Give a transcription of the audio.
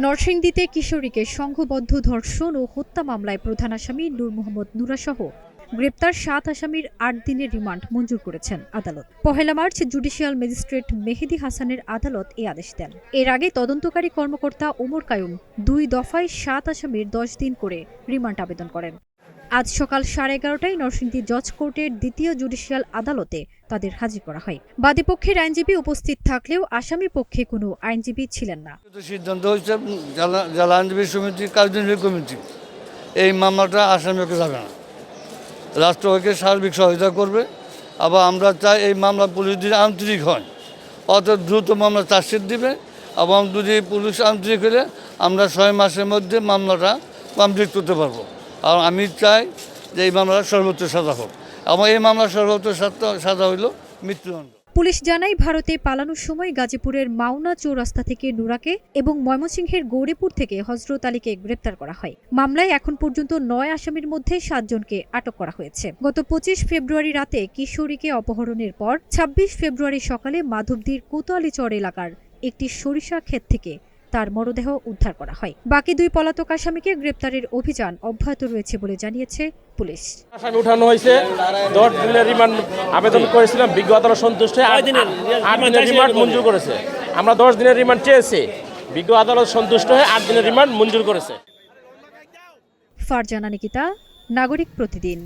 নরসিংদীতে কিশোরীকে সংঘবদ্ধ ধর্ষণ ও হত্যা মামলায় প্রধান আসামি নূর মোহাম্মদ নুরাসহ গ্রেপ্তার ৭ আসামির ৮ দিনের রিমান্ড মঞ্জুর করেছেন আদালত। ১ মার্চ জুডিশিয়াল ম্যাজিস্ট্রেট মেহেদী হাসানের আদালত এই আদেশ দেন। এর আগে তদন্তকারী কর্মকর্তা ওমর কায়ুম ২ দফায় ৭ আসামির ১০ দিন করে রিমান্ড আবেদন করেন। আজ সকাল ১১:৩০টায় নরসিংদী জজ কোর্টের দ্বিতীয় জুডিশিয়াল আদালতে তাদের হাজির করা হয়। বাদীপক্ষের আইনজীবী উপস্থিত থাকলেও আসামি পক্ষে কোনো আইনজীবী ছিলেন না। সিদ্ধান্ত হয়েছে জেলা আইনজীবী সমিতি কার্যনির্বাহী কমিটি এই মামলাটা আসামিকে যাবে না, রাষ্ট্রকে সার্বিক সহায়তা করবে। আবার আমরা চাই এই মামলা পুলিশ যদি আন্তরিক হয় অত দ্রুত মামলা চার্জশিট দিবে, এবং যদি পুলিশ আন্তরিক হলে আমরা ৬ মাসের মধ্যে মামলাটা কমপ্লিট করতে পারবো। আর আমি চাই যে এই মামলার সর্বোচ্চ সাজা হোক, এবং এই মামলার সর্বোচ্চ সাজা হইল মৃত্যুদণ্ড। পুলিশ জানায় ভারতে পালানোর সময় গাজীপুরের মাওনা চৌরাস্তা থেকে নুরাকে এবং ময়মনসিংহের গৌরীপুর থেকে হযরত আলীকে গ্রেপ্তার করা হয়। মামলায় এখন পর্যন্ত ৯ আসামির মধ্যে ৭ জনকে আটক করা হয়েছে। গত ২৫ ফেব্রুয়ারি রাতে কিশোরীকে অপহরণের পর ২৬ ফেব্রুয়ারি সকালে মাধবদীর কোতোয়ালীচর এলাকার একটি সরিষা ক্ষেত থেকে তার মরদেহ উদ্ধার করা হয়। বাকি ২ পলাতক আসামিকে গ্রেপ্তারের অভিযান অব্যাহত রয়েছে বলে জানিয়েছে পুলিশ। আসামি উঠানো হয়েছে, ১০ দিনের রিমান্ড আবেদন করেছিলাম, বিজ্ঞ আদালত সন্তুষ্ট হয়ে ৮ দিনের রিমান্ড মঞ্জুর করেছে। আমরা ১০ দিনের রিমান্ড চেয়েছি, বিজ্ঞ আদালত সন্তুষ্ট হয়ে ৮ দিনের রিমান্ড মঞ্জুর করেছে। ফারজানা নিকিতা, নাগরিক প্রতিদিন।